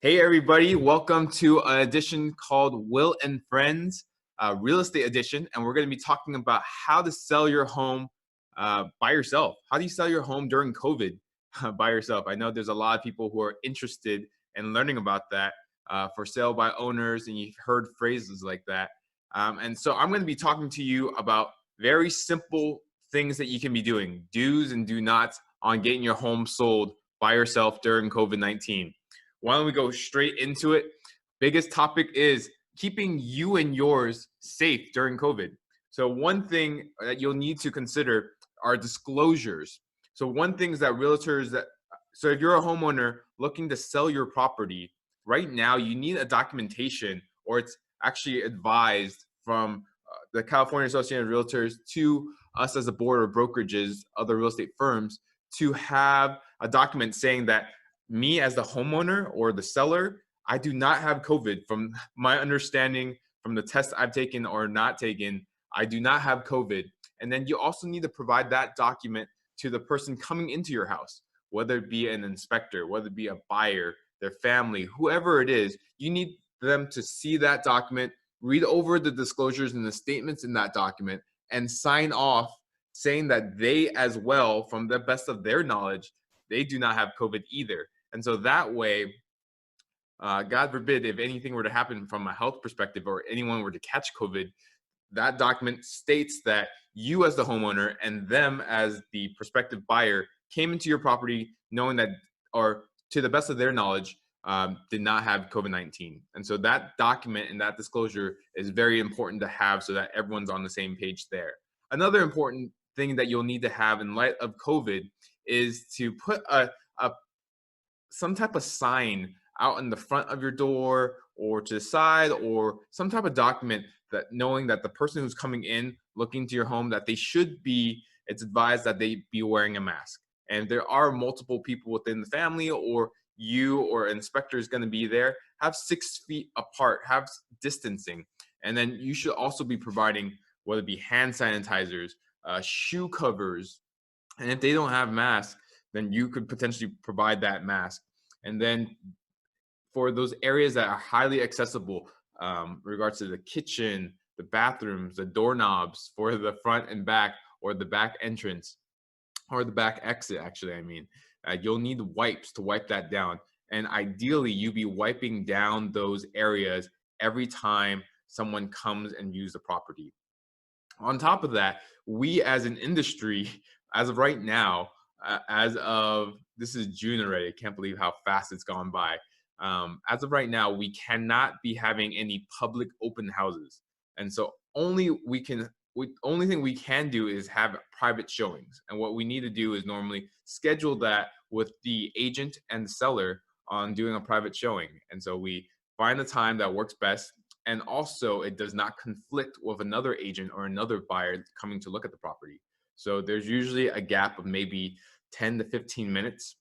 Hey everybody, welcome to an edition called Will and Friends, Real Estate Edition, and we're going to be talking about how to sell your home by yourself. How do you sell your home during COVID by yourself? I know there's a lot of people who are interested in learning about that for sale by owners, and you've heard phrases like that. And so I'm going to be talking to you about very simple things that you can be doing, do's and do nots on getting your home sold by yourself during COVID-19. Why don't we go straight into it? Biggest topic is keeping you and yours safe during COVID. So one thing that you'll need to consider are disclosures. So one thing is that so if you're a homeowner looking to sell your property, right now you need a documentation, or it's actually advised from the California Association of Realtors to us as a board of brokerages, other real estate firms, to have a document saying that me as the homeowner or the seller, I do not have COVID. From my understanding, from the test I've taken or not taken, I do not have COVID. And then you also need to provide that document to the person coming into your house, whether it be an inspector, whether it be a buyer, their family, whoever it is. You need them to see that document, read over the disclosures and the statements in that document, and sign off saying that they as well, from the best of their knowledge, they do not have COVID either. And so that way, God forbid, if anything were to happen from a health perspective or anyone were to catch COVID, that document states that you as the homeowner and them as the prospective buyer came into your property knowing that, or to the best of their knowledge, did not have COVID-19. And so that document and that disclosure is very important to have so that everyone's on the same page there. Another important thing that you'll need to have in light of COVID is to put some type of sign out in the front of your door or to the side, or some type of document that knowing that the person who's coming in looking to your home, that it's advised that they be wearing a mask. And there are multiple people within the family, or you or an inspector is going to be there, have 6 feet apart, have distancing. And then you should also be providing, whether it be hand sanitizers, shoe covers, and if they don't have masks, then you could potentially provide that mask. And then for those areas that are highly accessible, regards to the kitchen, the bathrooms, the doorknobs for the front and back, or the back entrance, or the back exit, actually, you'll need wipes to wipe that down. And ideally, you be wiping down those areas every time someone comes and views the property. On top of that, we as an industry, as of right now, this is June already. I can't believe how fast it's gone by. As of right now, we cannot be having any public open houses, and so only thing we can do is have private showings. And what we need to do is normally schedule that with the agent and the seller on doing a private showing. And so we find the time that works best, and also it does not conflict with another agent or another buyer coming to look at the property. So there's usually a gap of maybe 10 to 15 minutes.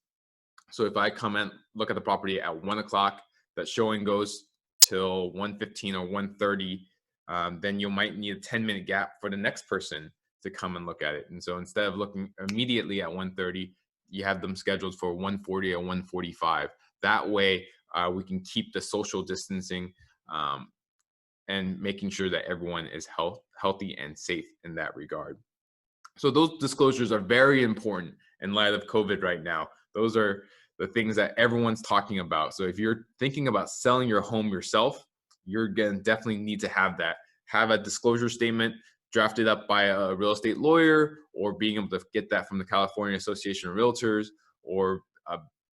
So if I come and look at the property at 1 o'clock, that showing goes till 1:15 or 1:30, then you might need a 10-minute gap for the next person to come and look at it. And so instead of looking immediately at 1:30, you have them scheduled for 1:40 or 1:45. That way, we can keep the social distancing, and making sure that everyone is healthy and safe in that regard. So those disclosures are very important in light of COVID right now. Those are the things that everyone's talking about. So if you're thinking about selling your home yourself, you're going to definitely need to have that. Have a disclosure statement drafted up by a real estate lawyer, or being able to get that from the California Association of Realtors, or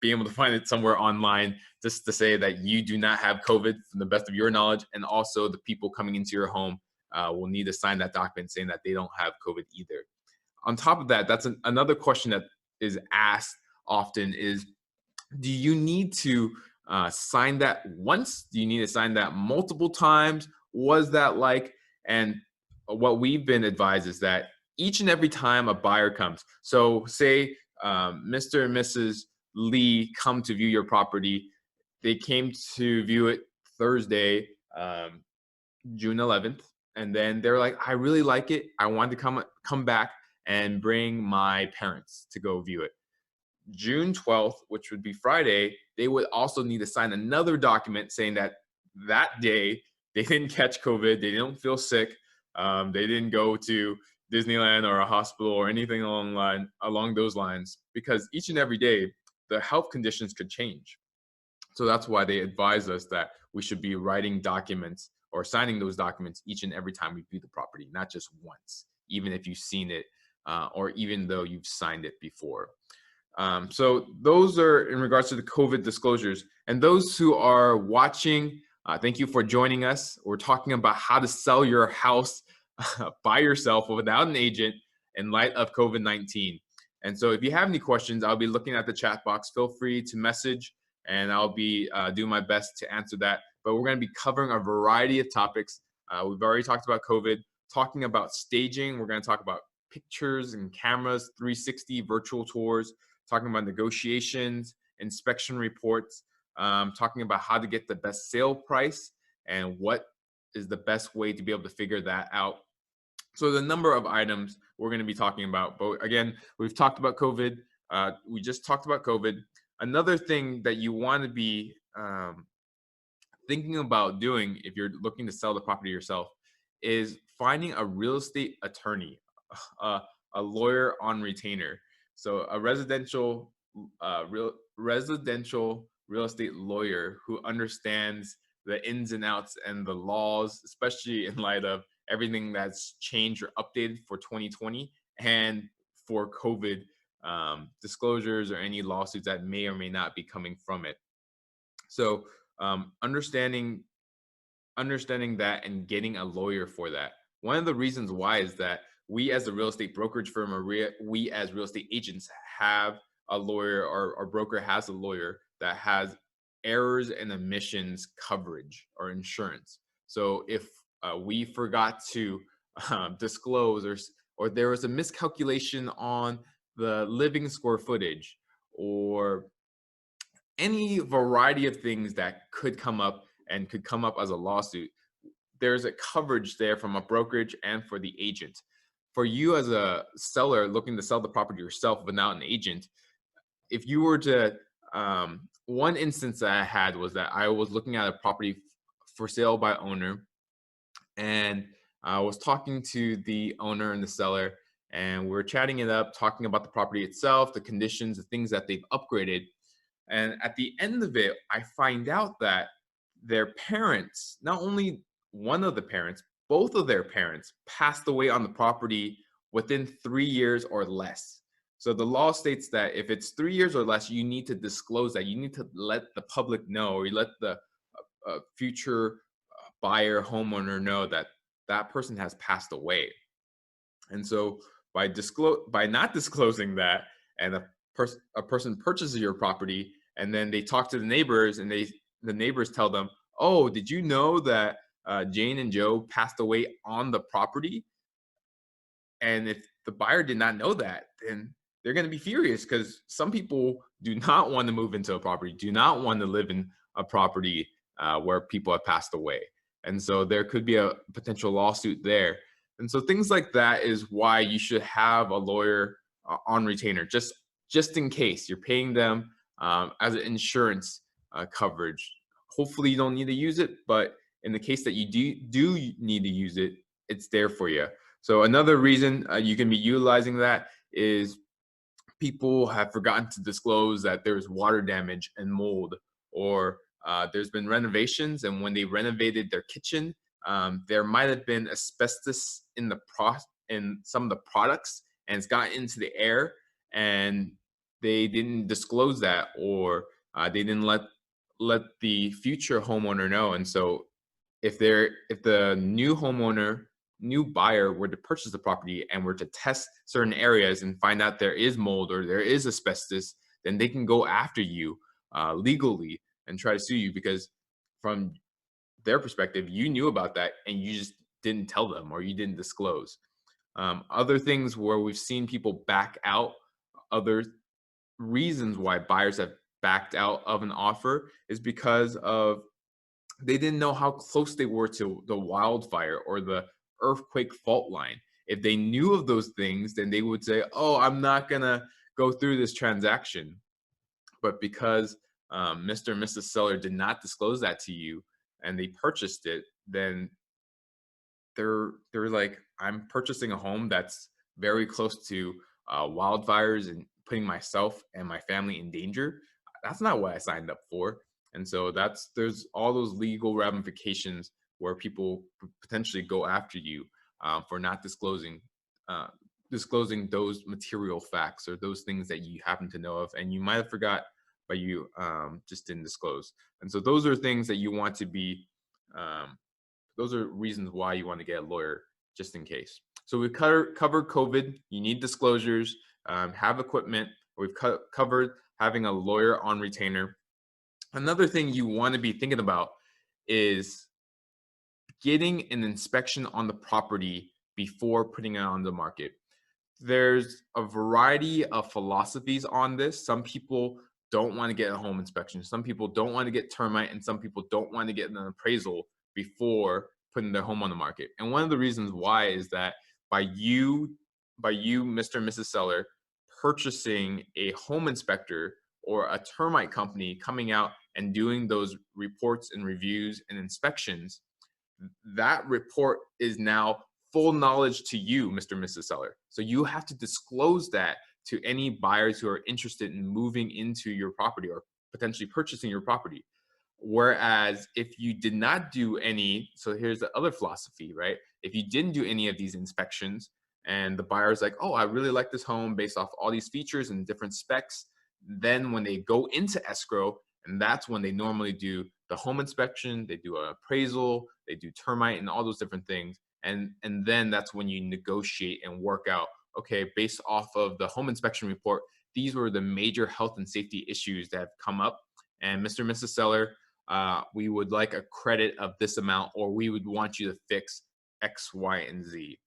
being able to find it somewhere online, just to say that you do not have COVID from the best of your knowledge. And also the people coming into your home will need to sign that document saying that they don't have COVID either. On top of that, that's another question that is asked often is, do you need to sign that once? Do you need to sign that multiple times? What is that like? And what we've been advised is that each and every time a buyer comes, so say Mr. and Mrs. Lee come to view your property, they came to view it Thursday, June 11th, and then they're like, I really like it. I want to come back and bring my parents to go view it. June 12th, which would be Friday, they would also need to sign another document saying that that day they didn't catch COVID, they don't feel sick, they didn't go to Disneyland or a hospital or anything along those lines, because each and every day the health conditions could change. So that's why they advise us that we should be writing documents or signing those documents each and every time we view the property, not just once, even if you've seen it or even though you've signed it before. So those are in regards to the COVID disclosures. And those who are watching, thank you for joining us. We're talking about how to sell your house by yourself without an agent in light of COVID-19. And so if you have any questions, I'll be looking at the chat box. Feel free to message and I'll be doing my best to answer that. But we're going to be covering a variety of topics. We've already talked about COVID, talking about staging. We're going to talk about pictures and cameras, 360 virtual tours, talking about negotiations, inspection reports, talking about how to get the best sale price and what is the best way to be able to figure that out. So the number of items we're going to be talking about. But again, we've talked about COVID. We just talked about COVID. Another thing that you want to be thinking about doing if you're looking to sell the property yourself is finding a real estate attorney, a lawyer on retainer. So a residential real estate lawyer who understands the ins and outs and the laws, especially in light of everything that's changed or updated for 2020 and for COVID disclosures or any lawsuits that may or may not be coming from it. So understanding that and getting a lawyer for that. One of the reasons why is that we as a real estate brokerage firm, or we as real estate agents have a lawyer, or our broker has a lawyer that has errors and omissions coverage or insurance. So if we forgot to disclose, or there was a miscalculation on the living square footage, or any variety of things that could come up and could come up as a lawsuit, there's a coverage there from a brokerage and for the agent. For you as a seller looking to sell the property yourself without an agent, if you were to, one instance that I had was that I was looking at a property for sale by owner, and I was talking to the owner and the seller, and we were chatting it up, talking about the property itself, the conditions, the things that they've upgraded. And at the end of it, I find out that their parents, not only one of the parents, both of their parents passed away on the property within 3 years or less. So the law states that if it's 3 years or less, you need to disclose that. You need to let the public know, or you let the future buyer, homeowner know that that person has passed away. And so by not disclosing that, and a person purchases your property, and then they talk to the neighbors, and the neighbors tell them, "Oh, did you know that Jane and Joe passed away on the property?" And if the buyer did not know that, then they're going to be furious, because some people do not want to move into a property, do not want to live in a property where people have passed away. And so there could be a potential lawsuit there. And so things like that is why you should have a lawyer on retainer, just in case you're paying them as an insurance coverage. Hopefully you don't need to use it, but in the case that you do need to use it, it's there for you. So another reason you can be utilizing that is people have forgotten to disclose that there's water damage and mold, or there's been renovations, and when they renovated their kitchen, there might have been asbestos in some of the products, and it's gotten into the air, and they didn't disclose that, or they didn't let the future homeowner know. And so if the new buyer were to purchase the property and were to test certain areas and find out there is mold or there is asbestos, then they can go after you legally and try to sue you, because from their perspective, you knew about that and you just didn't tell them, or you didn't disclose. Other things where we've seen people back out, other reasons why buyers have backed out of an offer, is because of they didn't know how close they were to the wildfire or the earthquake fault line. If they knew of those things, then they would say, "Oh, I'm not gonna go through this transaction. But because Mr. and Mrs. Seller did not disclose that to you and they purchased it, then they're like, I'm purchasing a home that's very close to wildfires and putting myself and my family in danger. That's not what I signed up for. And so there's all those legal ramifications where people potentially go after you for not uh, disclosing those material facts or those things that you happen to know of and you might have forgot, but you just didn't disclose. And so those are things that you want to be um, those are reasons why you want to get a lawyer just in case. So we've covered COVID. You need disclosures, have equipment. We've covered having a lawyer on retainer. Another thing you want to be thinking about is getting an inspection on the property before putting it on the market. There's a variety of philosophies on this. Some people don't want to get a home inspection. Some people don't want to get termite, and some people don't want to get an appraisal before putting their home on the market. And one of the reasons why is that by you, Mr. and Mrs. Seller, purchasing a home inspector or a termite company coming out and doing those reports and reviews and inspections, that report is now full knowledge to you, Mr. and Mrs. Seller. So you have to disclose that to any buyers who are interested in moving into your property or potentially purchasing your property. Whereas if you did not do any, so here's the other philosophy, right? If you didn't do any of these inspections and the buyer's like, oh, I really like this home based off all these features and different specs, then when they go into escrow, and that's when they normally do the home inspection, they do an appraisal, they do termite and all those different things. And then that's when you negotiate and work out, okay, based off of the home inspection report, these were the major health and safety issues that have come up. And Mr. and Mrs. Seller, we would like a credit of this amount, or we would want you to fix X, Y, and Z.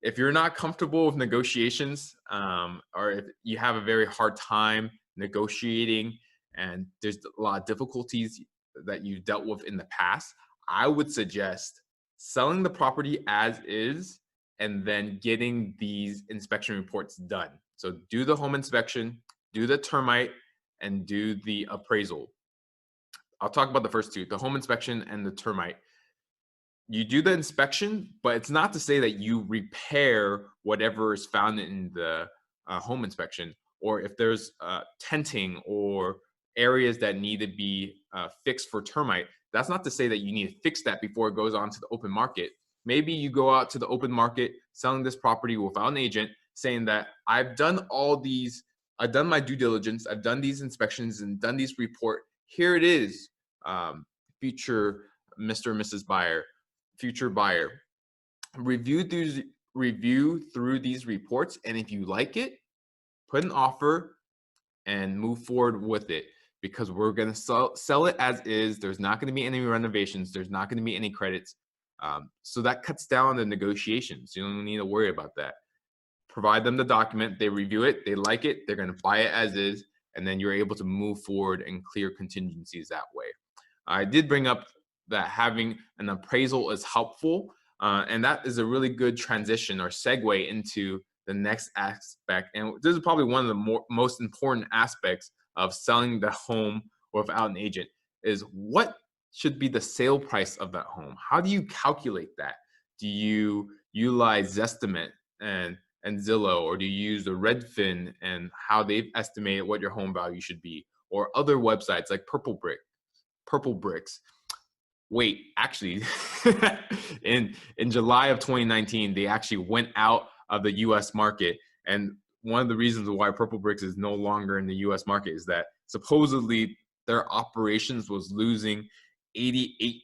If you're not comfortable with negotiations, or if you have a very hard time negotiating and there's a lot of difficulties that you've dealt with in the past, I would suggest selling the property as is and then getting these inspection reports done. So do the home inspection, do the termite, and do the appraisal. I'll talk about the first two, the home inspection and the termite. You do the inspection, but it's not to say that you repair whatever is found in the home inspection, or if there's tenting or areas that need to be fixed for termite. That's not to say that you need to fix that before it goes on to the open market. Maybe you go out to the open market selling this property without an agent, saying that I've done my due diligence, I've done these inspections and done these report. Here it is, future Mr. and Mrs. Buyer, future buyer. Review through these reports, and if you like it, put an offer and move forward with it, because we're going to sell it as is. There's not going to be any renovations. There's not going to be any credits. So that cuts down the negotiations. You don't need to worry about that. Provide them the document. They review it. They like it. They're going to buy it as is. And then you're able to move forward and clear contingencies that way. I did bring up that having an appraisal is helpful. And that is a really good transition or segue into the next aspect. And this is probably one of the most important aspects of selling the home without an agent, is what should be the sale price of that home? How do you calculate that? Do you utilize Zestimate and Zillow, or do you use the Redfin and how they've estimated what your home value should be, or other websites like Purple Bricks? Wait, actually, in July of 2019, they actually went out of the U.S. market, and one of the reasons why Purple Bricks is no longer in the U.S. market is that supposedly their operations was losing 88%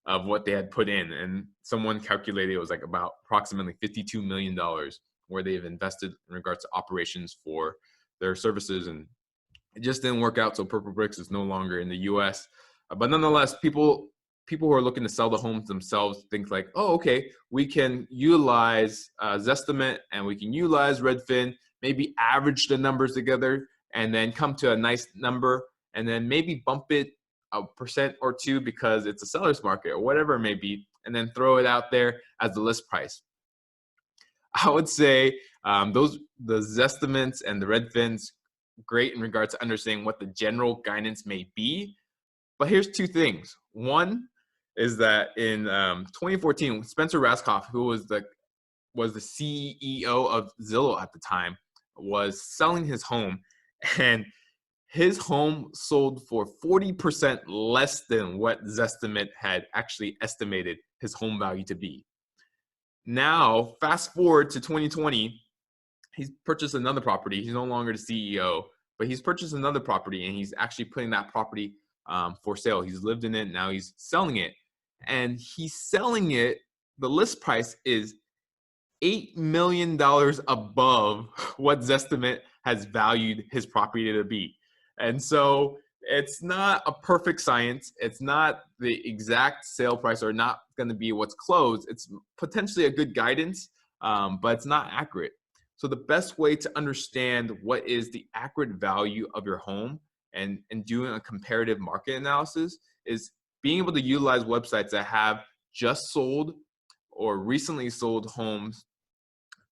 of what they had put in, and someone calculated it was like about approximately $52 million where they've invested in regards to operations for their services, and it just didn't work out. So Purple Bricks is no longer in the U.S. But nonetheless, people who are looking to sell the homes themselves think like, oh, okay, we can utilize Zestimate and we can utilize Redfin, maybe average the numbers together and then come to a nice number, and then maybe bump it a % or two because it's a seller's market or whatever it may be, and then throw it out there as the list price. I would say The Zestimates and the Redfins, great in regards to understanding what the general guidance may be. But here's two things. One is that in 2014, Spencer Rascoff, who was the CEO of Zillow at the time, was selling his home, and his home sold for 40% less than what Zestimate had actually estimated his home value to be. Now, fast forward to 2020, he's purchased another property. He's no longer the CEO, but he's purchased another property, and he's actually putting that property for sale. He's lived in it. Now he's selling it, and he's selling it. The list price is $8 million above what Zestimate has valued his property to be. And so it's not a perfect science. It's not the exact sale price, or not going to be what's closed. It's potentially a good guidance, but it's not accurate. So the best way to understand what is the accurate value of your home and doing a comparative market analysis is being able to utilize websites that have just sold or recently sold homes,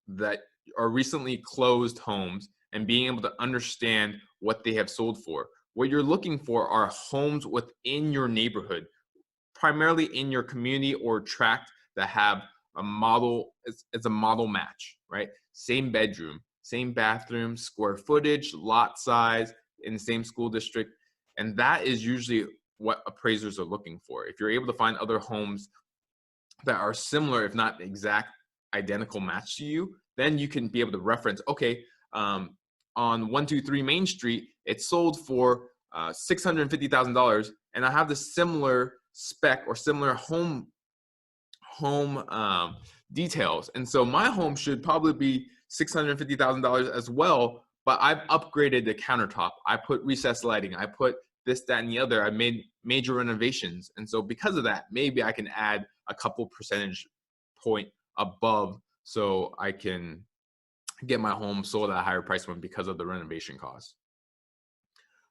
that are recently closed homes, and being able to understand what they have sold for. What you're looking for are homes within your neighborhood, primarily in your community or tract, that have a model. It's a model match, right? Same bedroom, same bathroom, square footage, lot size, in the same school district. And that is usually what appraisers are looking for. If you're able to find other homes that are similar, if not exact identical match to you, then you can be able to reference, okay, on 123 Main Street, it sold for $650,000, and I have the similar spec or similar home details, and so my home should probably be $650,000 as well. But I've upgraded the countertop, I put recessed lighting, I put this, that, and the other. I made major renovations, and so because of that, maybe I can add a couple percentage point above, so I can get my home sold at a higher price point because of the renovation costs.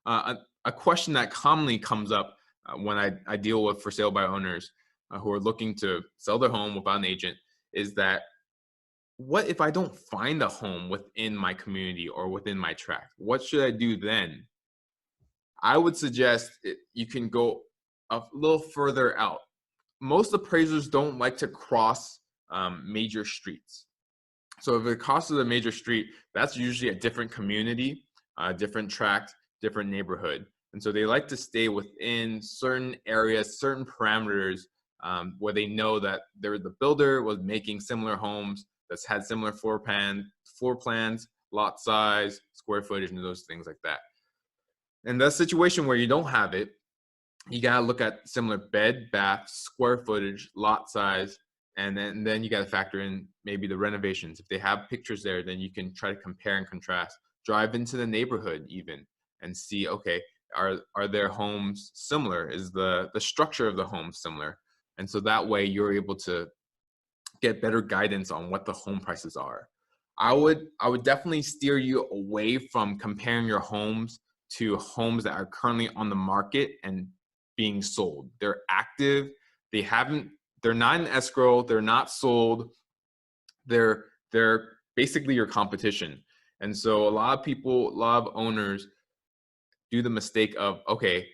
A question that commonly comes up when I deal with for sale by owners who are looking to sell their home without an agent is that, what if I don't find a home within my community or within my tract? What should I do then? I would suggest you can go a little further out. Most appraisers don't like to cross major streets. So if it crosses a major street, that's usually a different community, different tract, different neighborhood. And so they like to stay within certain areas, certain parameters, where they know that the builder was making similar homes, that's had similar floor plans, lot size, square footage, and those things like that. In that situation where you don't have it, you gotta look at similar bed, bath, square footage, lot size, and then you gotta factor in maybe the renovations. If they have pictures there, then you can try to compare and contrast. Drive into the neighborhood even and see, okay, are their homes similar? Is the structure of the home similar? And so that way you're able to get better guidance on what the home prices are. I would definitely steer you away from comparing your homes to homes that are currently on the market and being sold. They're active. They're not in escrow. They're not sold. They're basically your competition. And so a lot of owners do the mistake of, okay,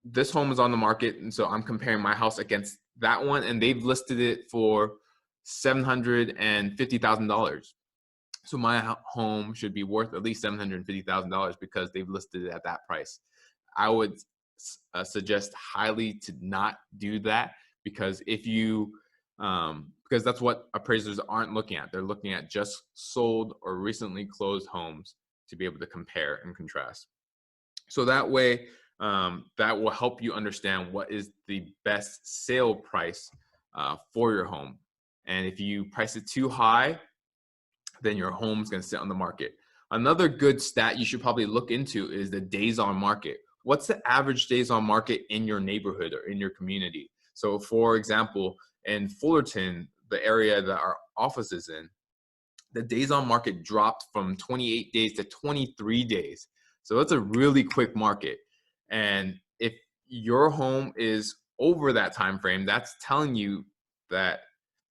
this home is on the market, and so I'm comparing my house against that one, and they've listed it for $750,000. So my home should be worth at least $750,000 because they've listed it at that price. I would suggest highly to not do that, because because that's what appraisers aren't looking at. They're looking at just sold or recently closed homes to be able to compare and contrast. So that way, that will help you understand what is the best sale price for your home. And if you price it too high, then your home's going to sit on the market. Another good stat you should probably look into is the days on market. What's the average days on market in your neighborhood or in your community? So for example, in Fullerton, the area that our office is in, the days on market dropped from 28 days to 23 days. So that's a really quick market. And if your home is over that time frame, that's telling you that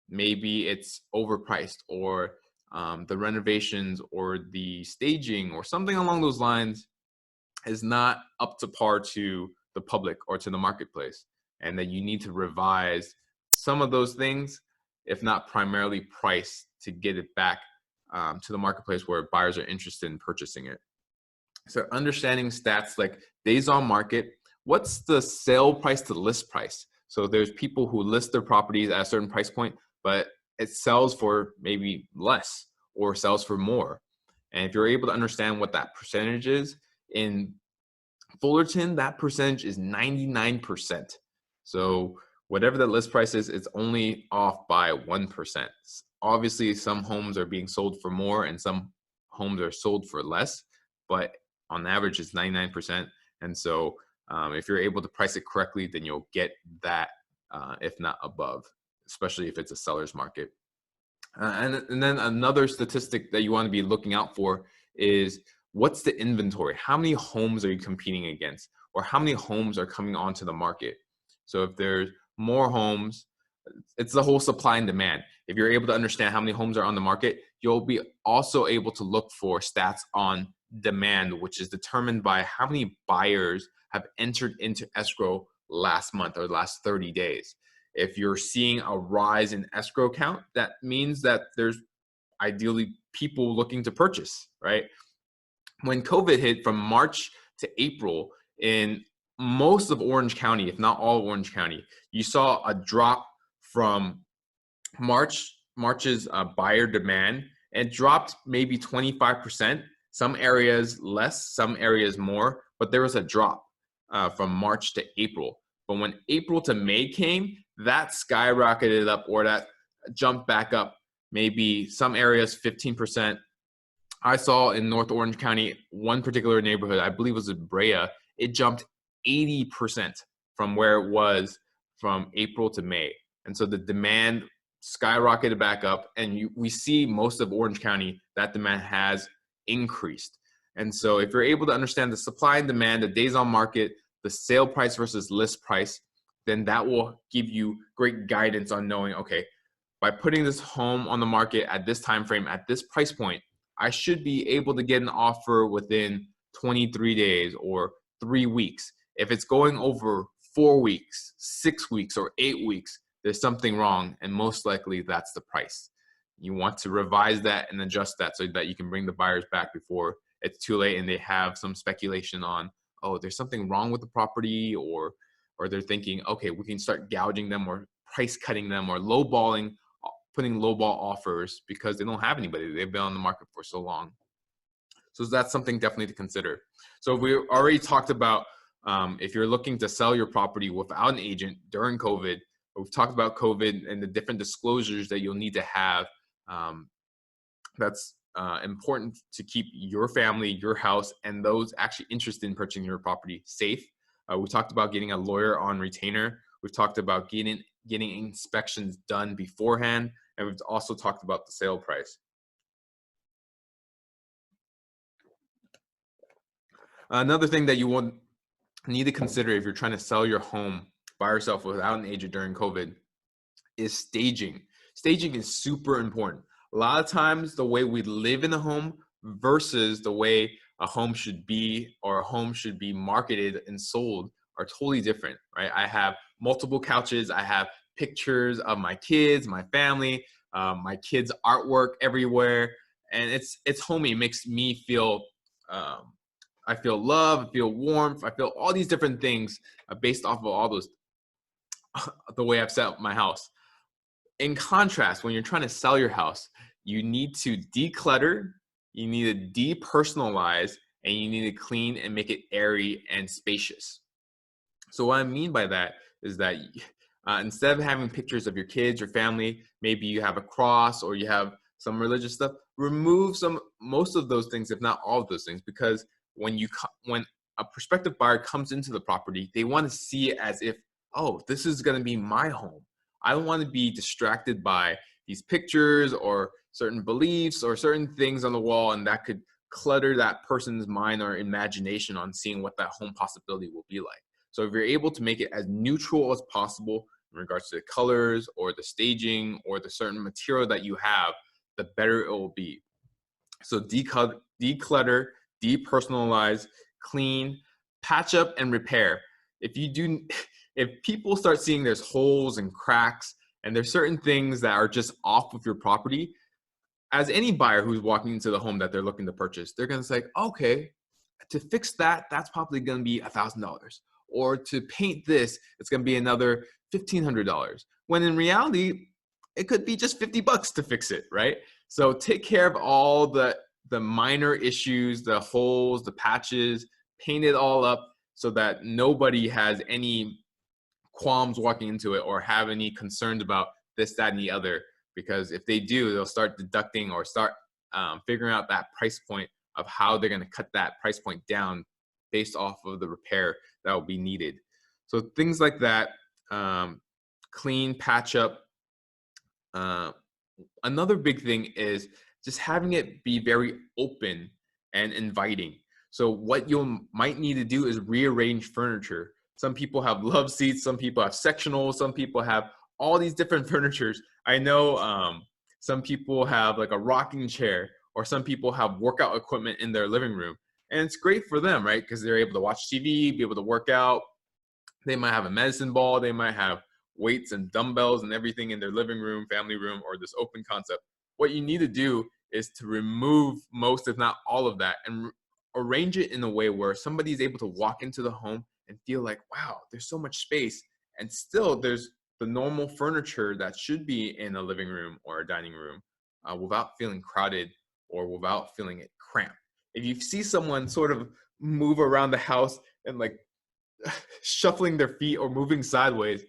maybe it's overpriced, or the renovations or the staging or something along those lines is not up to par to the public or to the marketplace, and that you need to revise some of those things, if not primarily price, to get it back to the marketplace where buyers are interested in purchasing it. So understanding stats like days on market, what's the sale price to list price? So there's people who list their properties at a certain price point, but it sells for maybe less or sells for more. And if you're able to understand what that percentage is, in Fullerton, that percentage is 99%. So whatever the list price is, it's only off by 1%. Obviously, some homes are being sold for more and some homes are sold for less, but on average, it's 99%. And so if you're able to price it correctly, then you'll get that, if not above, especially if it's a seller's market. And then another statistic that you want to be looking out for is what's the inventory? How many homes are you competing against? Or how many homes are coming onto the market? So if there's more homes, it's the whole supply and demand. If you're able to understand how many homes are on the market, you'll be also able to look for stats on demand, which is determined by how many buyers have entered into escrow last month or last 30 days. If you're seeing a rise in escrow count, that means that there's ideally people looking to purchase, right? When COVID hit from March to April in most of Orange County, if not all of Orange County, you saw a drop from March's buyer demand. It dropped maybe 25%. Some areas less, some areas more, but there was a drop from March to April. But when April to May came, that skyrocketed up, or that jumped back up, maybe some areas 15%. I saw in North Orange County, one particular neighborhood, I believe it was in Brea, it jumped 80% from where it was from April to May. And so the demand skyrocketed back up, and we see most of Orange County, that demand has increased. And so if you're able to understand the supply and demand, the days on market, the sale price versus list price, then that will give you great guidance on knowing, okay, by putting this home on the market at this time frame, at this price point, I should be able to get an offer within 23 days or 3 weeks. If it's going over 4 weeks, 6 weeks, or 8 weeks, there's something wrong, and most likely that's the price. You want to revise that and adjust that so that you can bring the buyers back before it's too late and they have some speculation on, oh, there's something wrong with the property, or they're thinking, okay, we can start gouging them or price cutting them or lowballing, putting lowball offers because they don't have anybody. They've been on the market for so long. So that's something definitely to consider. So we already talked about if you're looking to sell your property without an agent during COVID. We've talked about COVID and the different disclosures that you'll need to have. That's important to keep your family, your house, and those actually interested in purchasing your property safe. We talked about getting a lawyer on retainer. We've talked about getting inspections done beforehand, and we've also talked about the sale price. Another thing that you will need to consider if you're trying to sell your home by yourself without an agent during COVID is staging. Staging is super important. A lot of times the way we live in a home versus the way a home should be, or a home should be marketed and sold, are totally different, right? I have multiple couches. I have pictures of my kids, my family, my kids' artwork everywhere. And it's homey. It makes me feel, I feel love, I feel warmth, I feel all these different things based off of all those, the way I've set up my house. In contrast, when you're trying to sell your house, you need to declutter, you need to depersonalize, and you need to clean and make it airy and spacious. So what I mean by that is that instead of having pictures of your kids, your family, maybe you have a cross or you have some religious stuff, remove most of those things, if not all of those things, because when a prospective buyer comes into the property, they want to see it as if, oh, this is going to be my home. I don't want to be distracted by these pictures or certain beliefs or certain things on the wall, and that could clutter that person's mind or imagination on seeing what that home possibility will be like. So if you're able to make it as neutral as possible in regards to the colors or the staging or the certain material that you have, the better it will be. So declutter, depersonalize, clean, patch up, and repair. If you do, if people start seeing there's holes and cracks, and there's certain things that are just off with your property, as any buyer who's walking into the home that they're looking to purchase, they're going to say, okay, to fix that, that's probably going to be $1,000. Or to paint this, it's going to be another $1,500. When in reality, it could be just $50 to fix it, right? So take care of all the minor issues, the holes, the patches, paint it all up so that nobody has any qualms walking into it or have any concerns about this, that, and the other. Because if they do, they'll start deducting or start figuring out that price point of how they're going to cut that price point down based off of the repair that will be needed. So things like that, clean, patch up. Another big thing is just having it be very open and inviting. So what you might need to do is rearrange furniture. Some people have love seats, some people have sectionals, some people have all these different furnitures. I know some people have like a rocking chair, or some people have workout equipment in their living room. And it's great for them, right? Because they're able to watch TV, be able to work out. They might have a medicine ball, they might have weights and dumbbells and everything in their living room, family room, or this open concept. What you need to do is to remove most, if not all of that, and arrange it in a way where somebody is able to walk into the home and feel like, wow, there's so much space. And still there's the normal furniture that should be in a living room or a dining room without feeling crowded or without feeling it cramped. If you see someone sort of move around the house and like shuffling their feet or moving sideways,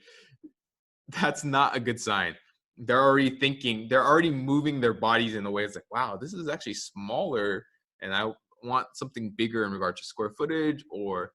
that's not a good sign. They're already thinking, they're already moving their bodies in a way it's like, wow, this is actually smaller and I want something bigger in regard to square footage or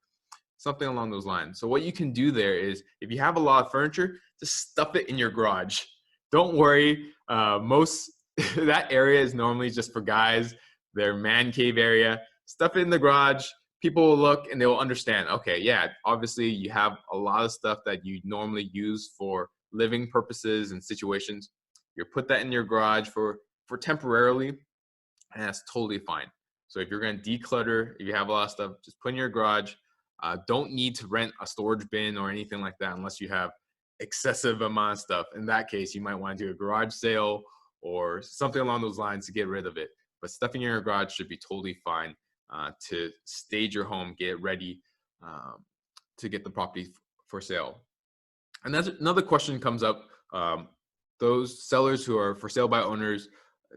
something along those lines. So what you can do there is, if you have a lot of furniture, just stuff it in your garage. Don't worry. Most that area is normally just for guys, their man cave area. Stuff it in the garage. People will look and they will understand, okay, yeah, obviously you have a lot of stuff that you normally use for living purposes and situations. You put that in your garage for temporarily, and that's totally fine. So if you're going to declutter, if you have a lot of stuff, just put in your garage. Don't need to rent a storage bin or anything like that unless you have excessive amount of stuff. In that case, you might want to do a garage sale or something along those lines to get rid of it. But stuff in your garage should be totally fine to stage your home, get it ready to get the property for sale. And that's another question comes up. Those sellers who are for sale by owners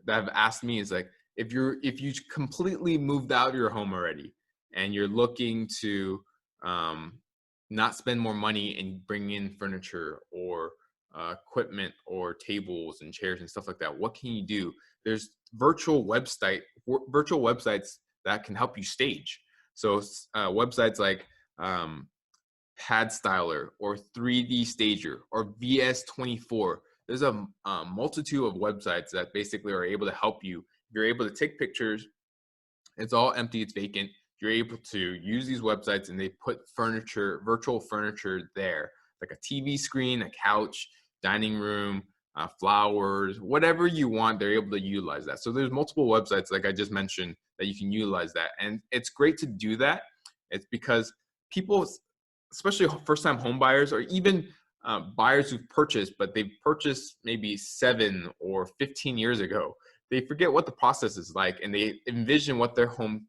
that have asked me is like, if you completely moved out of your home already and you're looking to not spend more money and bring in furniture or equipment or tables and chairs and stuff like that, what can you do? There's virtual websites that can help you stage. So websites like Pad Styler or 3D Stager or VS24. There's a multitude of websites that basically are able to help you. You're able to take pictures. It's all empty. It's vacant. You're able to use these websites and they put furniture, virtual furniture there, like a TV screen, a couch, dining room, flowers, whatever you want, they're able to utilize that. So there's multiple websites, like I just mentioned, that you can utilize that. And it's great to do that. It's because people, especially first-time home buyers or even buyers who've purchased, but they've purchased maybe 7 or 15 years ago, they forget what the process is like and they envision what their home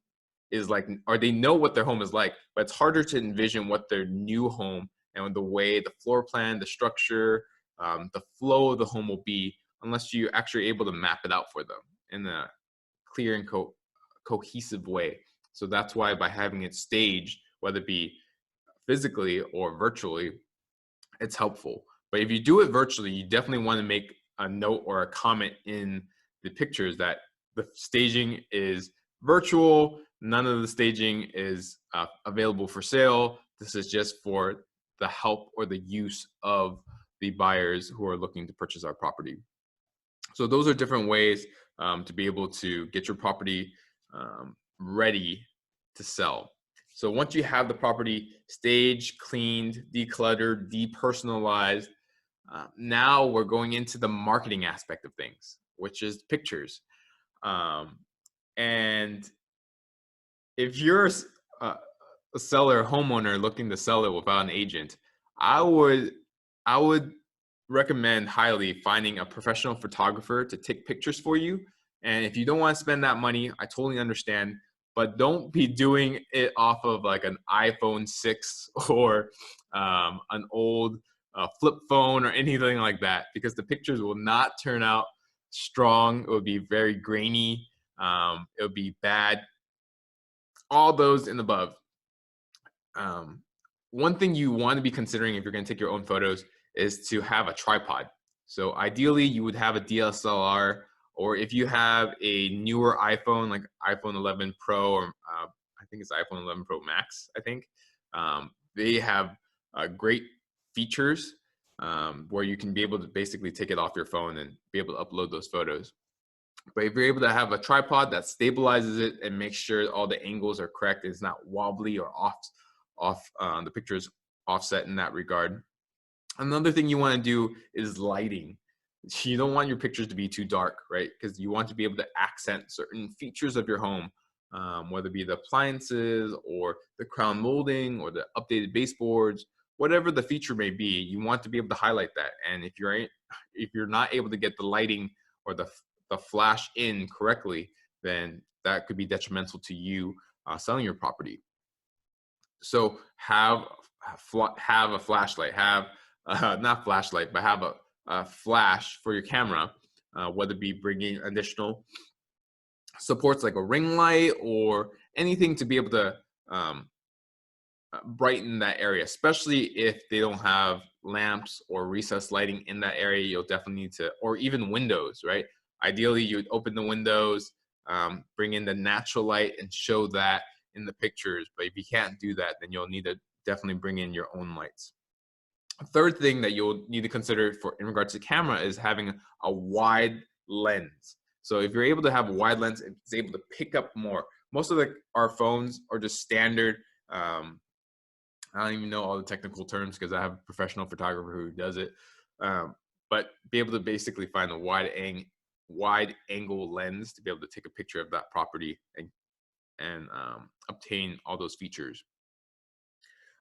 is like, or they know what their home is like, but it's harder to envision what their new home and the way the floor plan, the structure, the flow of the home will be unless you're actually able to map it out for them in a clear and cohesive way. So that's why by having it staged, whether it be physically or virtually, it's helpful. But if you do it virtually, you definitely want to make a note or a comment in the pictures that the staging is virtual. None of the staging is available for sale. This is just for the help or the use of the buyers who are looking to purchase our property. So those are different ways to be able to get your property ready to sell. So once you have the property staged, cleaned, decluttered, depersonalized, now we're going into the marketing aspect of things. which is pictures. And if you're a seller, homeowner looking to sell it without an agent, I would recommend highly finding a professional photographer to take pictures for you. And if you don't want to spend that money, I totally understand, but don't be doing it off of like an iPhone 6 or an old flip phone or anything like that, because the pictures will not turn out strong. It would be very grainy. It would be bad. All those and above. Um, One thing you want to be considering if you're going to take your own photos is to have a tripod. So ideally, you would have a DSLR, or if you have a newer iPhone, like iPhone 11 Pro, or I think it's iPhone 11 Pro Max, I think, they have great features where you can be able to basically take it off your phone and be able to upload those photos. But if you're able to have a tripod that stabilizes it and makes sure all the angles are correct, it's not wobbly or off the picture's offset in that regard. Another thing you want to do is lighting. You don't want your pictures to be too dark, right? Because you want to be able to accent certain features of your home, whether it be the appliances or the crown molding or the updated baseboards, whatever the feature may be. You want to be able to highlight that. And if you're not able to get the lighting or the flash in correctly, then that could be detrimental to you selling your property. So have a flashlight, not flashlight, but have a flash for your camera, whether it be bringing additional supports like a ring light or anything to be able to brighten that area, especially if they don't have lamps or recessed lighting in that area. You'll definitely need to, or even windows, right? Ideally, you would open the windows, bring in the natural light and show that in the pictures. But if you can't do that, then you'll need to definitely bring in your own lights. A third thing that you'll need to consider in regards to camera is having a wide lens. So if you're able to have a wide lens, it's able to pick up more. Most of our phones are just standard. I don't even know all the technical terms because I have a professional photographer who does it. But be able to basically find a wide angle lens to be able to take a picture of that property and obtain all those features.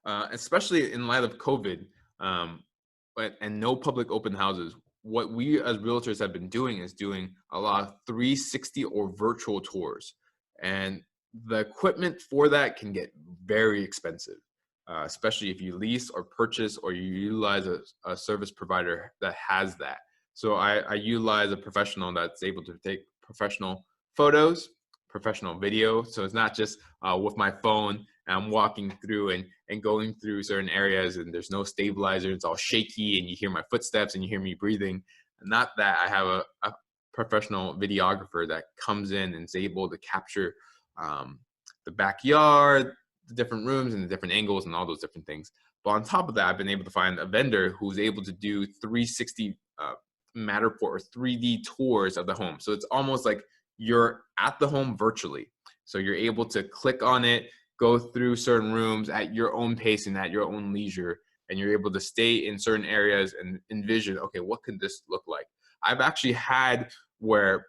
Especially in light of COVID, and no public open houses, what we as realtors have been doing is doing a lot of 360 or virtual tours. And the equipment for that can get very expensive, especially if you lease or purchase or you utilize a service provider that has that. So I utilize a professional that's able to take professional photos, professional video. So it's not just with my phone and I'm walking through and going through certain areas and there's no stabilizer. It's all shaky and you hear my footsteps and you hear me breathing. Not that. I have a professional videographer that comes in and is able to capture the backyard, the different rooms and the different angles and all those different things. But on top of that, I've been able to find a vendor who's able to do 360 Matterport or 3D tours of the home. So it's almost like you're at the home virtually. So you're able to click on it, go through certain rooms at your own pace and at your own leisure, and you're able to stay in certain areas and envision, okay, what could this look like? I've actually had where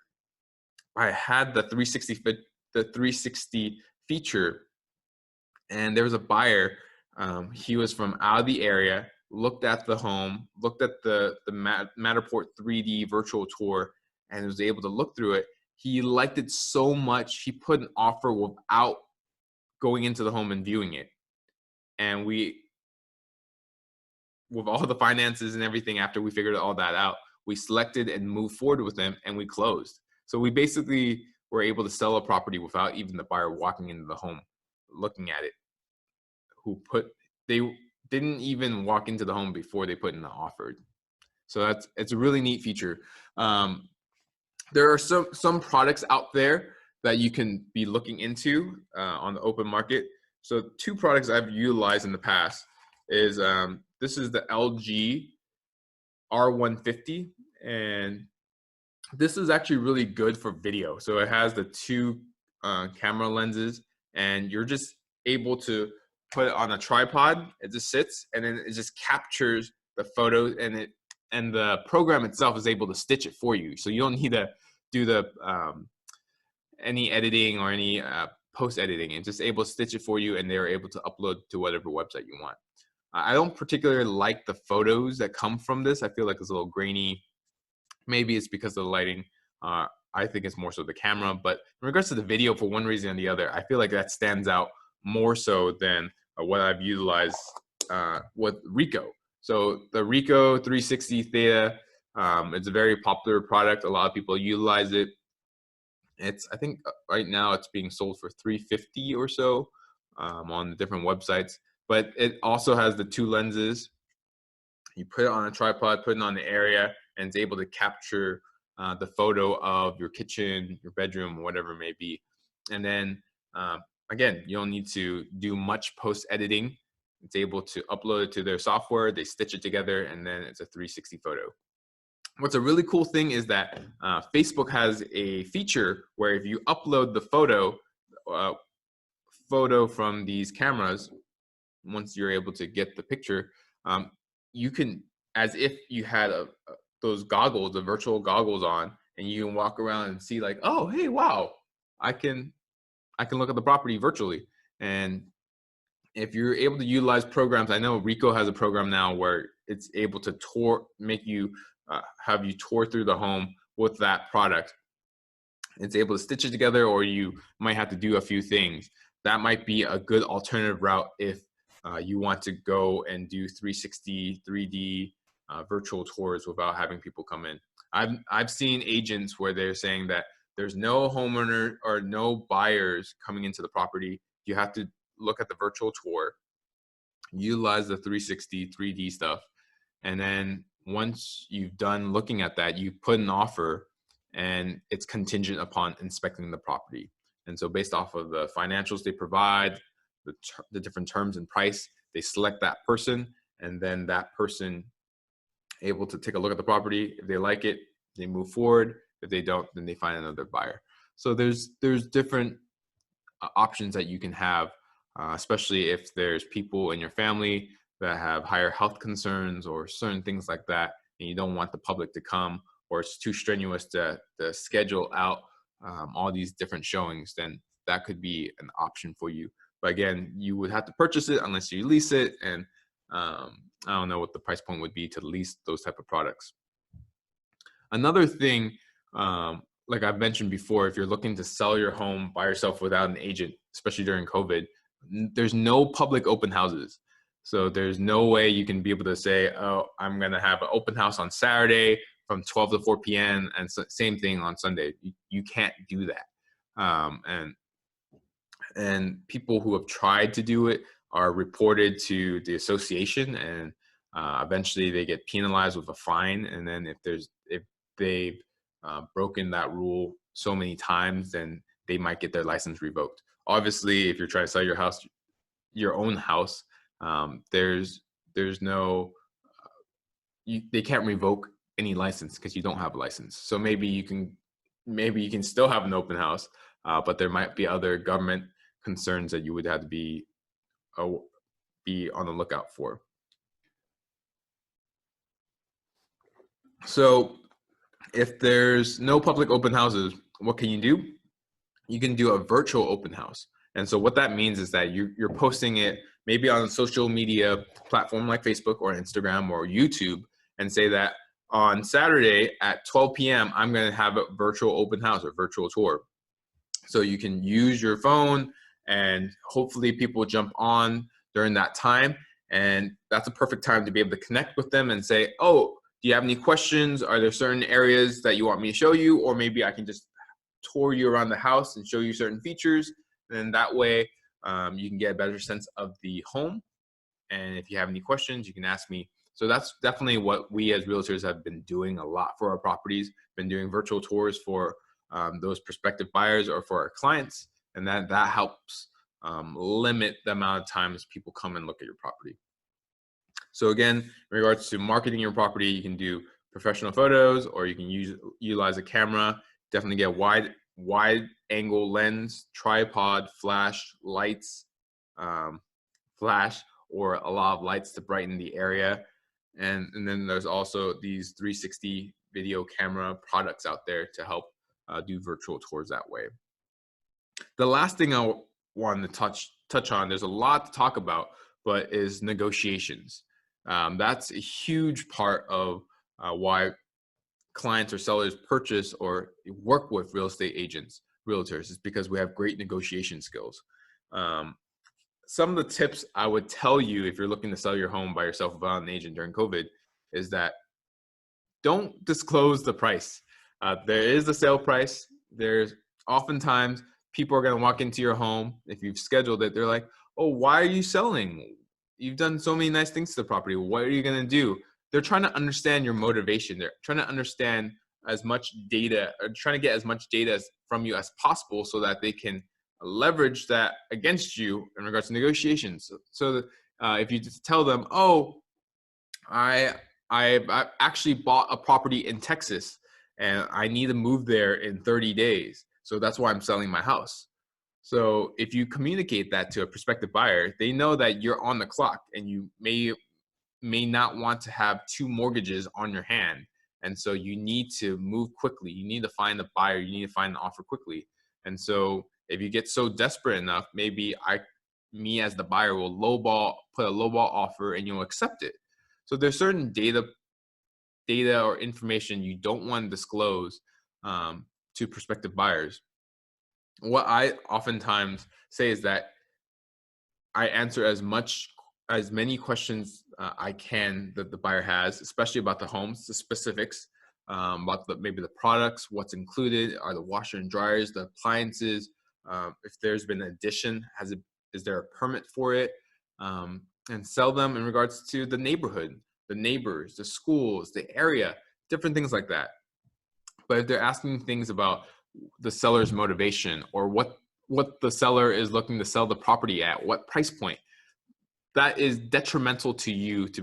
I had the 360 feature, and there was a buyer. He was from out of the area, looked at the home, looked at the Matterport 3D virtual tour, and was able to look through it. He liked it so much, he put an offer without going into the home and viewing it. And we, with all the finances and everything, after we figured all that out, we selected and moved forward with them and we closed. So we basically were able to sell a property without even the buyer walking into the home, looking at it. They didn't even walk into the home before they put in the offer. So it's a really neat feature. There are some products out there that you can be looking into on the open market. So 2 products I've utilized in the past is this is the LG R150, and this is actually really good for video. So it has the 2 camera lenses, and you're just able to put it on a tripod. It just sits, and then it just captures the photos, and and the program itself is able to stitch it for you. So you don't need to do the any editing or any post editing. It's just able to stitch it for you, and they're able to upload to whatever website you want. I don't particularly like the photos that come from this. I feel like it's a little grainy. Maybe it's because of the lighting. I think it's more so the camera. But in regards to the video, for one reason or the other, I feel like that stands out more so than what I've utilized with Ricoh. So the Ricoh 360 Theta, it's a very popular product. A lot of people utilize it. I think right now it's being sold for $350 or so on the different websites. But it also has the 2 lenses. You put it on a tripod, put it on the area, and it's able to capture the photo of your kitchen, your bedroom, whatever it may be. And then again, you don't need to do much post editing. It's able to upload it to their software. They stitch it together, and then it's a 360 photo. What's a really cool thing is that Facebook has a feature where if you upload the photo from these cameras, once you're able to get the picture, you can, as if you had those goggles, the virtual goggles on, and you can walk around and see like, oh, hey, wow, I can look at the property virtually. And if you're able to utilize programs, I know Ricoh has a program now where it's able to make you have you tour through the home with that product. It's able to stitch it together, or you might have to do a few things. That might be a good alternative route if you want to go and do 360, 3D virtual tours without having people come in. I've seen agents where they're saying that there's no homeowner or no buyers coming into the property. You have to look at the virtual tour, utilize the 360, 3D stuff, and then once you've done looking at that, you put an offer, and it's contingent upon inspecting the property. And so based off of the financials they provide, the different terms and price, they select that person, and then that person able to take a look at the property. If they like it, they move forward. If they don't, then they find another buyer. So there's different options that you can have, especially if there's people in your family that have higher health concerns or certain things like that, and you don't want the public to come, or it's too strenuous to schedule out all these different showings, then that could be an option for you. But again, you would have to purchase it unless you lease it, and I don't know what the price point would be to lease those type of products. Another thing, like I've mentioned before, if you're looking to sell your home by yourself without an agent, especially during COVID, there's no public open houses. So there's no way you can be able to say, oh, I'm going to have an open house on Saturday from 12 to 4 p.m. and same thing on Sunday. You can't do that. And people who have tried to do it are reported to the association, and eventually they get penalized with a fine. And then if they've broken that rule so many times, then they might get their license revoked. Obviously, if you're trying to sell your own house, there's no, they can't revoke any license because you don't have a license. So maybe you can still have an open house, but there might be other government concerns that you would have to be on the lookout for. So if there's no public open houses, what can you do? You can do a virtual open house. And so what that means is that you're posting it maybe on a social media platform like Facebook or Instagram or YouTube, and say that on Saturday at 12 p.m., I'm going to have a virtual open house or virtual tour. So you can use your phone, and hopefully people jump on during that time. And that's a perfect time to be able to connect with them and say, oh, do you have any questions? Are there certain areas that you want me to show you? Or maybe I can just tour you around the house and show you certain features. And that way you can get a better sense of the home. And if you have any questions, you can ask me. So that's definitely what we as realtors have been doing a lot for our properties, been doing virtual tours for those prospective buyers or for our clients. And that helps limit the amount of times people come and look at your property. So again, in regards to marketing your property, you can do professional photos, or you can utilize a camera. Definitely get wide angle lens, tripod, flash, lights, flash, or a lot of lights to brighten the area. And then there's also these 360 video camera products out there to help do virtual tours that way. The last thing I want to touch on, there's a lot to talk about, but is negotiations. That's a huge part of why clients or sellers purchase or work with real estate agents, realtors, is because we have great negotiation skills. Some of the tips I would tell you if you're looking to sell your home by yourself without an agent during COVID is that don't disclose the price. There is a sale price. There's oftentimes people are going to walk into your home. If you've scheduled it, they're like, oh, why are you selling? You've done so many nice things to the property. What are you going to do? They're trying to understand your motivation. They're trying to understand as much data, or trying to get as much data from you as possible so that they can leverage that against you in regards to negotiations. So if you just tell them, oh, I actually bought a property in Texas and I need to move there in 30 days. So that's why I'm selling my house. So if you communicate that to a prospective buyer, they know that you're on the clock and you may not want to have two mortgages on your hand. And so you need to move quickly. You need to find a buyer. You need to find an offer quickly. And so if you get so desperate enough, maybe me as the buyer will put a lowball offer and you'll accept it. So there's certain data or information you don't want to disclose to prospective buyers. What I oftentimes say is that I answer as many questions I can that the buyer has, especially about the homes, the specifics, about maybe the products, what's included, are the washer and dryers, the appliances, if there's been an addition, is there a permit for it, and sell them in regards to the neighborhood, the neighbors, the schools, the area, different things like that. But if they're asking things about the seller's motivation or what the seller is looking to sell the property at, what price point, that is detrimental to you to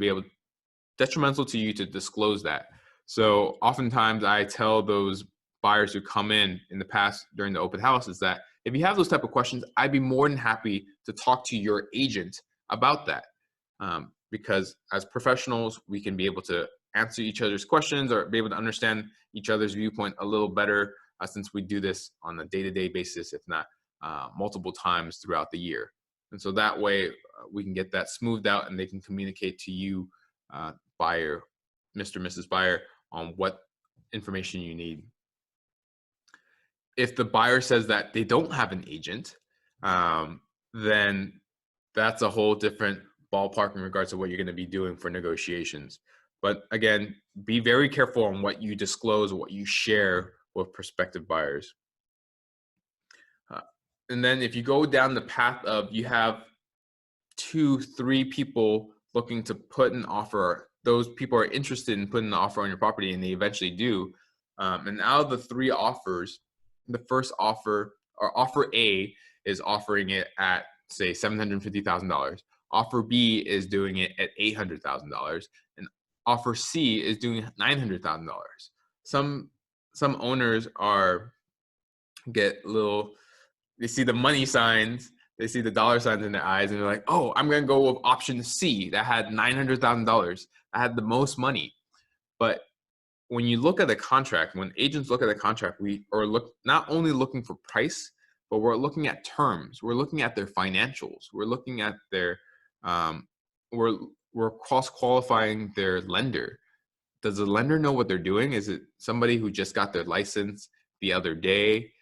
disclose that. So oftentimes I tell those buyers who come in the past during the open house is that if you have those type of questions, I'd be more than happy to talk to your agent about that. Because as professionals, we can be able to answer each other's questions or be able to understand each other's viewpoint a little better since we do this on a day-to-day basis, if not multiple times throughout the year. And so that way we can get that smoothed out and they can communicate to you, buyer, Mr. Mrs. Buyer, on what information you need. If the buyer says that they don't have an agent, then that's a whole different ballpark in regards to what you're going to be doing for negotiations. But again, be very careful on what you disclose, what you share with prospective buyers. And then if you go down the path of you have 2-3 people looking to put an offer, those people are interested in putting an offer on your property and they eventually do. And out of the 3 offers, the first offer, or offer A, is offering it at, say, $750,000. Offer B is doing it at $800,000, and offer C is doing $900,000. Some owners get little. They see the money signs, they see the dollar signs in their eyes, and they're like, "Oh, I'm gonna go with option C that had $900,000. I had the most money." But when you look at the contract, when agents look at the contract, we are not only looking for price, but we're looking at terms. We're looking at their financials. We're looking at their, we're cross-qualifying their lender. Does the lender know what they're doing? Is it somebody who just got their license the other day?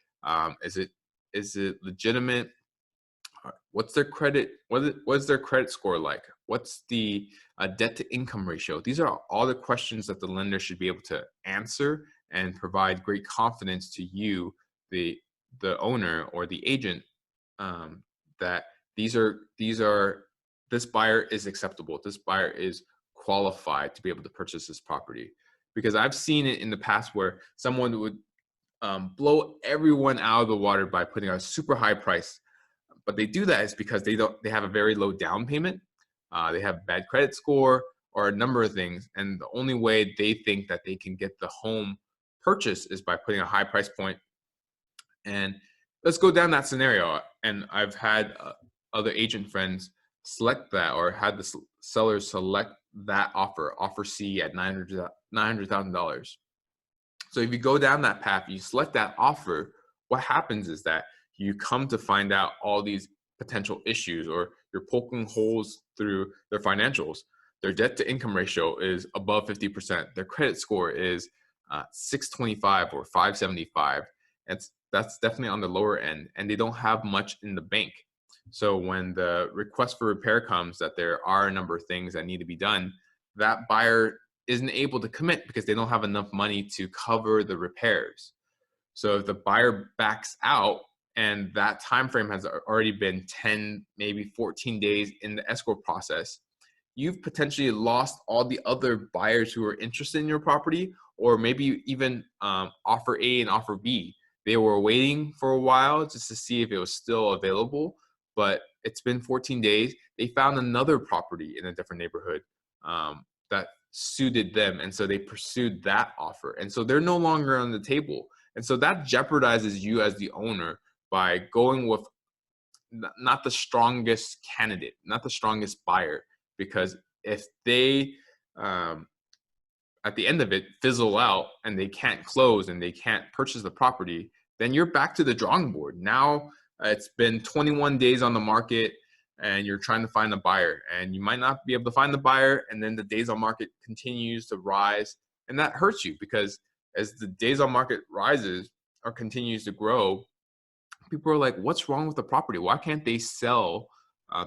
Is it legitimate? What's their credit? What's their credit score like? What's the debt to income ratio? These are all the questions that the lender should be able to answer and provide great confidence to you, the owner or the agent, that this buyer is acceptable. This buyer is qualified to be able to purchase this property. Because I've seen it in the past where someone would blow everyone out of the water by putting a super high price. But they do that is because they have a very low down payment, they have bad credit score, or a number of things, and the only way they think that they can get the home purchase is by putting a high price point. And let's go down that scenario. And I've had other agent friends select that, or had the sellers select that offer C at $900,000. So if you go down that path, you select that offer, what happens is that you come to find out all these potential issues, or you're poking holes through their financials. Their debt to income ratio is above 50%. Their credit score is 625 or 575. That's definitely on the lower end, and they don't have much in the bank. So when the request for repair comes that there are a number of things that need to be done, that buyer isn't able to commit because they don't have enough money to cover the repairs. So if the buyer backs out and that time frame has already been 10, maybe 14 days in the escrow process, you've potentially lost all the other buyers who are interested in your property, or maybe even offer A and offer B. They were waiting for a while just to see if it was still available, but it's been 14 days. They found another property in a different neighborhood that suited them, and so they pursued that offer, and so they're no longer on the table. And so that jeopardizes you as the owner by going with not the strongest candidate, not the strongest buyer, because if they at the end of it fizzle out and they can't close and they can't purchase the property, then you're back to the drawing board. Now it's been 21 days on the market and you're trying to find a buyer, and you might not be able to find the buyer, and then the days on market continues to rise, and that hurts you because as the days on market rises or continues to grow, people are like, what's wrong with the property? Why can't they sell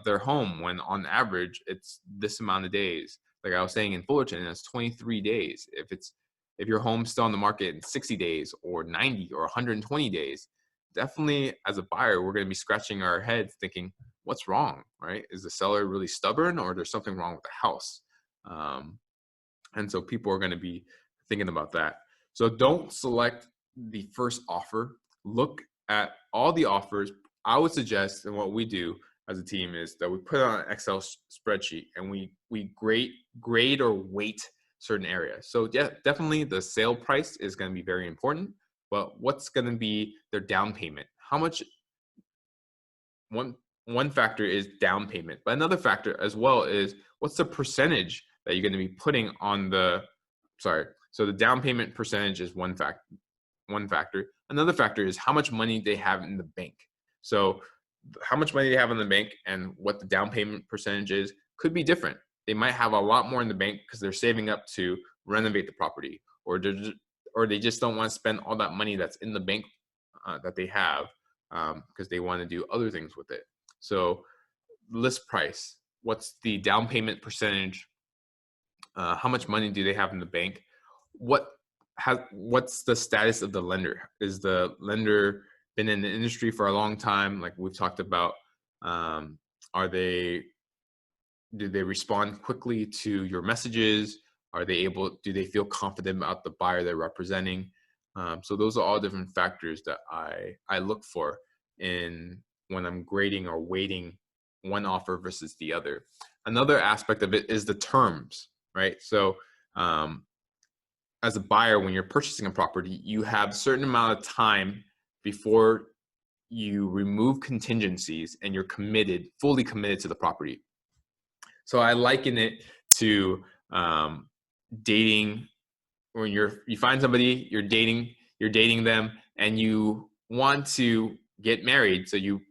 their home when on average it's this amount of days? Like I was saying, in Fullerton, it's 23 days. If your home's still on the market in 60 days or 90 or 120 days, definitely as a buyer, we're going to be scratching our heads thinking, what's wrong, right? Is the seller really stubborn, or there's something wrong with the house? And so people are going to be thinking about that. So don't select the first offer. Look at all the offers. I would suggest, and what we do as a team, is that we put on an Excel spreadsheet and we grade or weight certain areas. So yeah, definitely the sale price is going to be very important, but what's going to be their down payment? How much? One factor is down payment, but another factor as well is what's the percentage that you're going to be putting on the, so the down payment percentage is one factor. Another factor is how much money they have in the bank. So how much money they have in the bank and what the down payment percentage is could be different. They might have a lot more in the bank because they're saving up to renovate the property, or they just don't want to spend all that money that's in the bank that they have because they want to do other things with it. So list price, what's the down payment percentage? How much money do they have in the bank? What's the status of the lender? Is the lender been in the industry for a long time? Like we've talked about, do they respond quickly to your messages? Do they feel confident about the buyer they're representing? So those are all different factors that I look for when I'm grading or weighting one offer versus the other. Another aspect of it is the terms, right? So as a buyer, when you're purchasing a property, you have a certain amount of time before you remove contingencies and you're fully committed to the property. So I liken it to dating. When you find somebody, you're dating them, and you want to get married, so you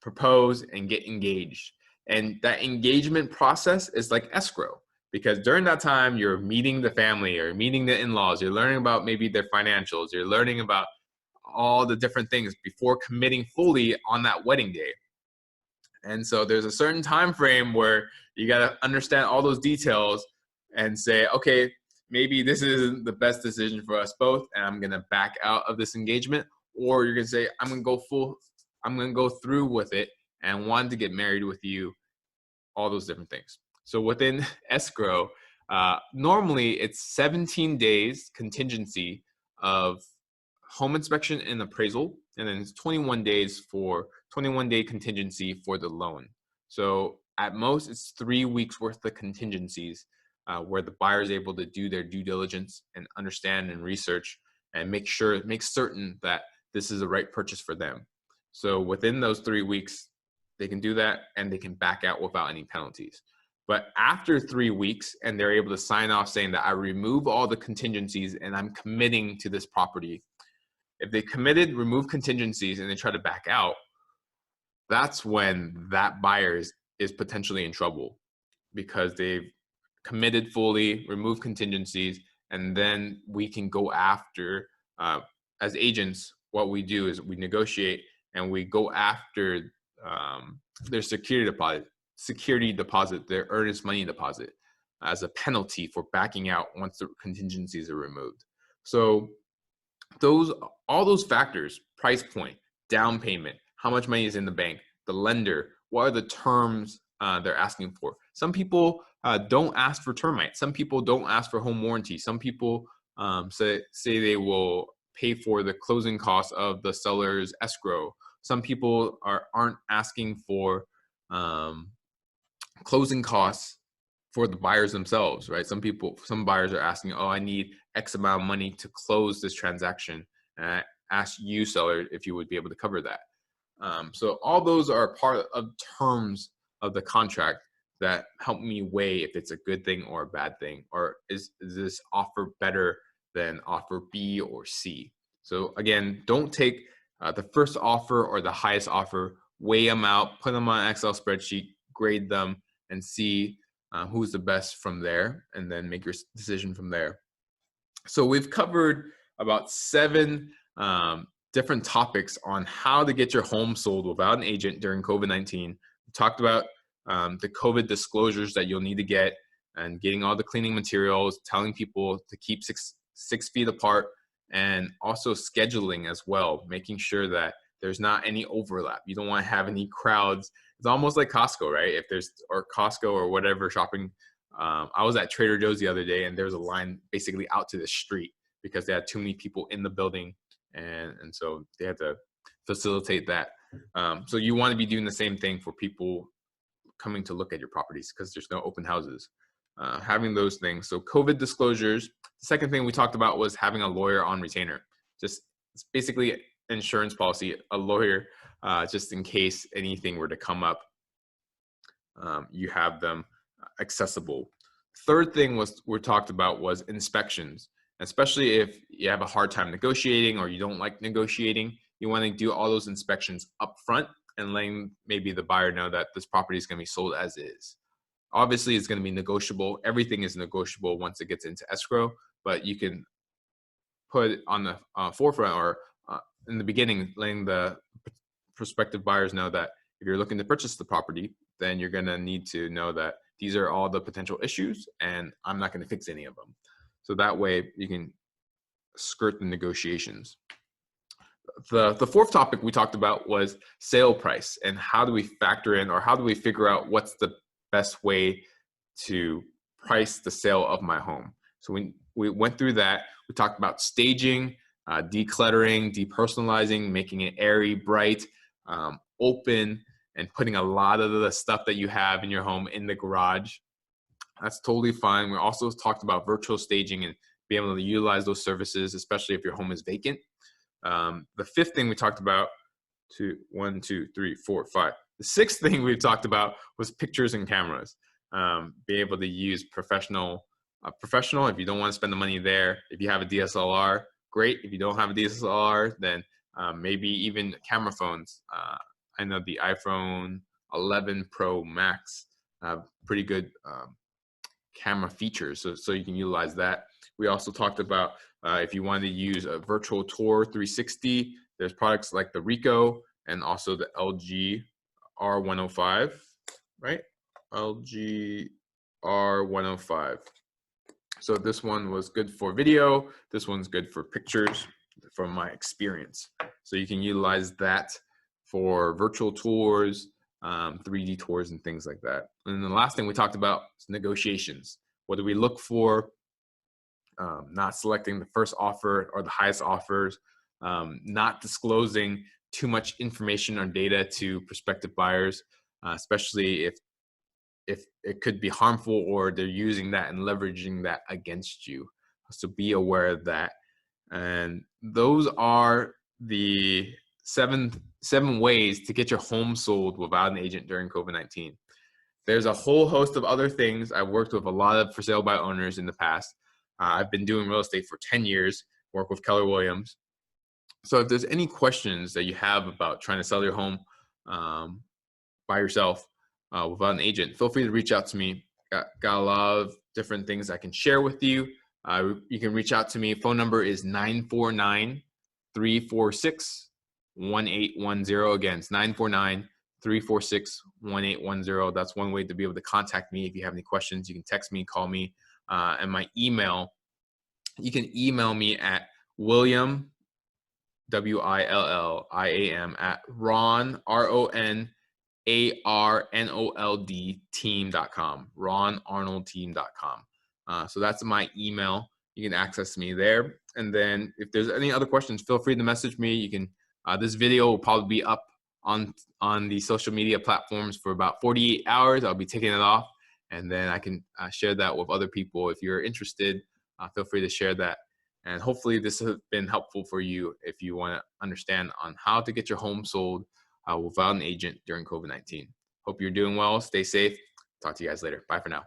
propose and get engaged. And that engagement process is like escrow, because during that time you're meeting the family or meeting the in-laws, you're learning about maybe their financials, you're learning about all the different things before committing fully on that wedding day. And so there's a certain time frame where you got to understand all those details and say, okay, maybe this isn't the best decision for us both, and I'm going to back out of this engagement. Or you're going to say, I'm going to go through with it and want to get married with you, all those different things. So within escrow, normally it's 17 days contingency of home inspection and appraisal, and then it's 21 day contingency for the loan. So at most it's 3 weeks worth of contingencies where the buyer is able to do their due diligence and understand and research and make certain that this is the right purchase for them. So within those 3 weeks, they can do that and they can back out without any penalties. But after 3 weeks, and they're able to sign off saying that I remove all the contingencies and I'm committing to this property. If they committed, remove contingencies, and they try to back out, that's when that buyer is potentially in trouble, because they've committed fully, remove contingencies, and then we can go after, as agents, what we do is we negotiate and we go after their security deposit, their earnest money deposit, as a penalty for backing out once the contingencies are removed. So those all those factors: price point, down payment, how much money is in the bank, the lender, what are the terms they're asking for. Some people don't ask for termite. Some people don't ask for home warranty. Some people say they will pay for the closing costs of the seller's escrow. Some people aren't asking for closing costs for the buyers themselves, right? Some buyers are asking, oh, I need X amount of money to close this transaction. And I ask you, seller, if you would be able to cover that. So all those are part of terms of the contract that help me weigh if it's a good thing or a bad thing, or is this offer better than offer B or C. So again, don't take the first offer or the highest offer, weigh them out, put them on an Excel spreadsheet, grade them, and see who's the best from there, and then make your decision from there. So we've covered about 7 different topics on how to get your home sold without an agent during COVID-19. We talked about the COVID disclosures that you'll need to get, and getting all the cleaning materials, telling people to keep 6 feet apart, and also scheduling as well, making sure that there's not any overlap. You don't want to have any crowds. It's almost like Costco, right? Or Costco or whatever shopping. I was at Trader Joe's the other day, and there was a line basically out to the street because they had too many people in the building, and so they had to facilitate that. So you want to be doing the same thing for people coming to look at your properties, because there's no open houses. Having those things. So COVID disclosures. The second thing we talked about was having a lawyer on retainer. It's basically insurance policy, a lawyer, just in case anything were to come up, you have them accessible. Third thing we talked about was inspections, especially if you have a hard time negotiating or you don't like negotiating. You want to do all those inspections up front and letting maybe the buyer know that this property is going to be sold as is. Obviously, it's going to be negotiable. Everything is negotiable once it gets into escrow, but you can put on the forefront, or in the beginning, letting the prospective buyers know that if you're looking to purchase the property, then you're going to need to know that these are all the potential issues, and I'm not going to fix any of them. So that way you can skirt the negotiations. The fourth topic we talked about was sale price, and how do we factor in, or how do we figure out what's the best way to price the sale of my home. So we went through that. We talked about staging, decluttering, depersonalizing, making it airy, bright, open, and putting a lot of the stuff that you have in your home in the garage. That's totally fine. We also talked about virtual staging and being able to utilize those services, especially if your home is vacant. The fifth thing we talked about, 1, 2, 3, 4, 5. The sixth thing we talked about was pictures and cameras. Be able to use professional. If you don't want to spend the money there, if you have a DSLR, great. If you don't have a DSLR, then maybe even camera phones. I know the iPhone 11 Pro Max have pretty good camera features, so you can utilize that. We also talked about if you want to use a virtual tour 360, there's products like the Ricoh and also the LG R105, right? LG R105. So this one was good for video. This one's good for pictures from my experience. So you can utilize that for virtual tours, 3D tours, and things like that. And then the last thing we talked about is negotiations. What do we look for? Not selecting the first offer or the highest offers, not disclosing too much information or data to prospective buyers, especially if it could be harmful or they're using that and leveraging that against you. So be aware of that. And those are the seven ways to get your home sold without an agent during COVID-19. there's a whole host of other things. I've worked with a lot of for sale by owners in the past. I've been doing real estate for 10 years, work with Keller Williams. So if there's any questions that you have about trying to sell your home by yourself without an agent, feel free to reach out to me. Got a lot of different things I can share with you. You can reach out to me. Phone number is 949-346-1810. Again, it's 949-346-1810. That's one way to be able to contact me. If you have any questions, you can text me, call me. And my email, you can email me at William, WILLIAM, at Ron, RONARNOLD team.com, ronarnoldteam.com. So that's my email. You can access me there. And then if there's any other questions, feel free to message me. You can, this video will probably be up on the social media platforms for about 48 hours. I'll be taking it off, and then I can share that with other people. If you're interested, feel free to share that. And hopefully this has been helpful for you if you want to understand on how to get your home sold without an agent during COVID-19. Hope you're doing well. Stay safe. Talk to you guys later. Bye for now.